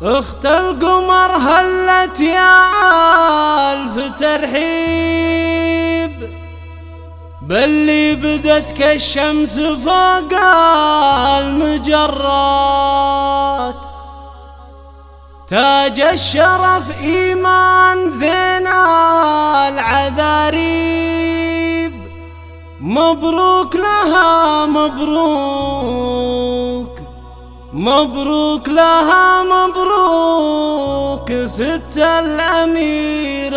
اخت القمر هلت يا ألف ترحيب، باللي بدت كالشمس فوق المجرات. تاج الشرف إيمان زين العذاريب، مبروك لها مبروك، مبروك لها مبروك ست الأميرات.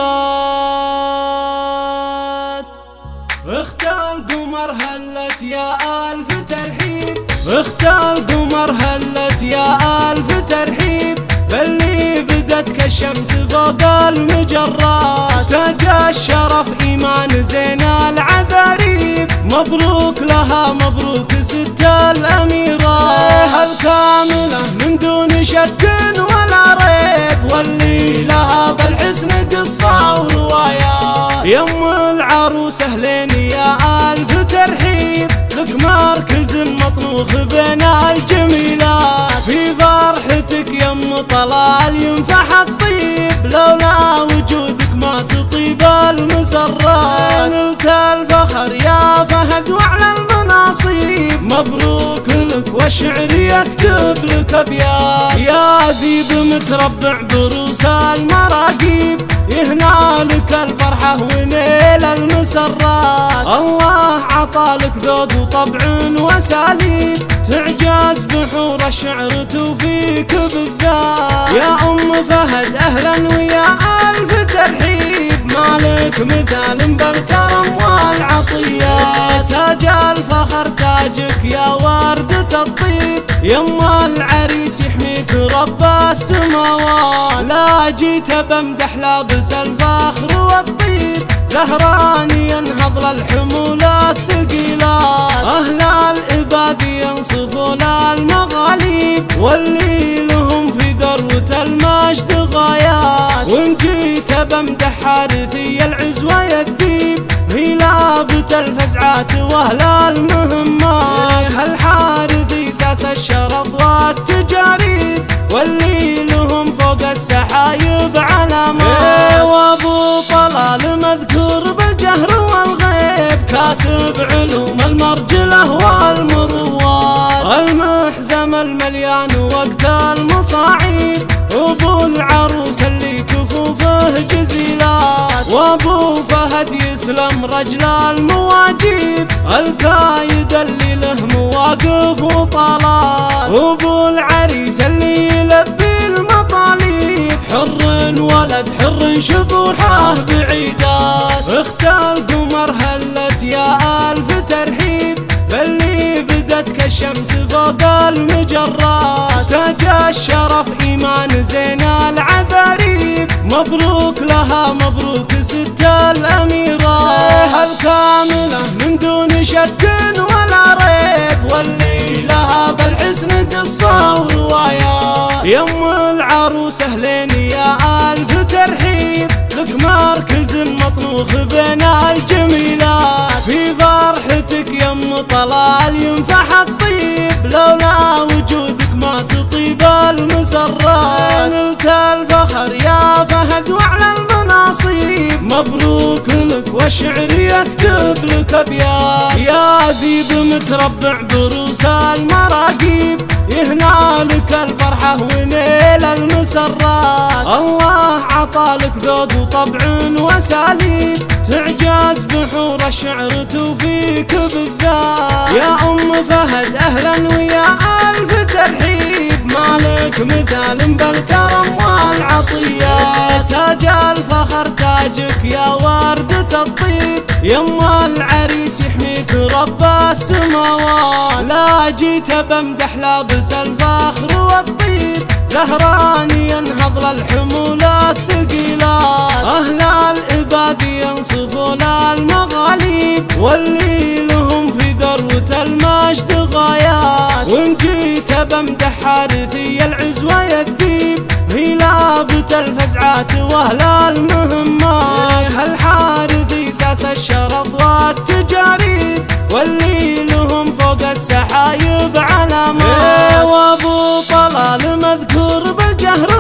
اخت القمر هلت يا ألف ترحيب، اخت القمر هلت يا ألف ترحيب، باللي بدت كالشمس فوق المجرات. تاج الشرف إيمان زين العذاريب، مبروك لها مبروك ست الأميرات. الكاملة من دون شك ولا ريب، واللي لها بالحسن قصة وروايات. يم العروس أهلين يا ألف ترحيب، لك مركز مطروخ بين الجميلات. في فرحتك يم طلال ينفح الطيب، لولا وجودك ما تطيب المسرات. نلت الفخر يا فهد وعلى المناصيب، مبروك لك والشعر يكتب لك أبيات. يا ذيب متربع بروس المراقيب، يهنالك الفرحة ونيل المسرات. الله عطالك ذوق وطبع وساليب، تعجاز بحور الشعر توفيك بالذات. يا أم فهد أهلا ويا ألف ترحيب، مالك مثال بالكرم والعطيات. تاج الفخر تاجك يا وردة الطيب، يما العريس يحميك رب السماوات. لا جيت بمدح لابث الفخر والطيب، زهراني ينهض للحمولات ثقيلات. أهل الإباد ينصفوا للمغاليب، واللي لهم في ذروة المجد غايات. وإن جيت بمدح حارثي العز ويديب، هي لابة الفزعات وأهل المهمات. الحارثي ساس الشرف والتجاريب، واللي لهم فوق السحايب علامات. وابو طلال مذكور بالجهر والغيب، كاسب علوم المرجله والمروات. المحزم المليان وقت المصاعيب، ابو العروس اللي كفوفه جزيلات. وابو فهد يسلم رجل المواجيب، القايد اللي له مواقف وطالات. ابو العريس اللي يلبي المطالب، حر ولد حر شبوحه بعيدات. اخت القمر هلت يا ألف ترحيب، باللي بدت كالشمس فوق المجرات. تاج الشرف إيمان زين العذاريب، مبروك لها مبروك ست الأميرات. الكاملة من دون شك ولا ريب، واللي لها بالحسن قصة وروايات. يم العروس أهلين يا ألف ترحيب، لك مركز مطروخ بين الجميلات. في فرحتك يم طلال ينفح الطيب، لولا وجودك ما تطيب المسرات. نلت الفخر يا فهد وعلى المناصيب، مبروك لك والشعر يكتب لك أبيات. يا ذيب متربع بروس المراقيب، يهنالك الفرحة ونيل المسرات. الله عطالك ذوق وطبع وساليب، تعجاز بحور الشعر توفيك بالذات. يا أم فهد أهلا ويا ألف ترحيب، مالك مثال بالكرم والعطيات. تاج الفخر تاجك يا وردة الطيب، يما العريس يحميك رب السماوات. لا جيت بمدح لابث الفخر والطيب، زهراني ينهض للحمولات ثقيلات. أهل الإباد ينصفوا للمغاليب، واللي لهم في ذروة المجد غايات. وإن جيت بمدح حارثي العز ويديب، هي لابة الفزعات وأهل المهمات. الحارثي ساس الشرف والتجاريب، واللي لهم فوق السحايب علامات. وابو طلال مذكور بالجهر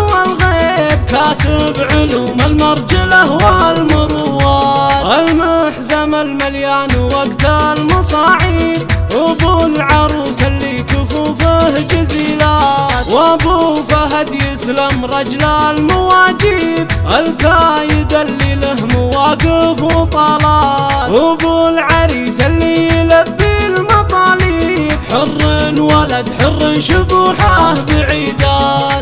بعلوم المرجلة والمروات. المحزم المليان وقت المصاعيب، أبو العروس اللي كفوفه جزيلات، وأبو فهد يسلم رجل المواجيب، الكايد اللي له مواقف وطالات، أبو العريس اللي يلبي المطالب، حر ولد حر شبوحه بعيدات.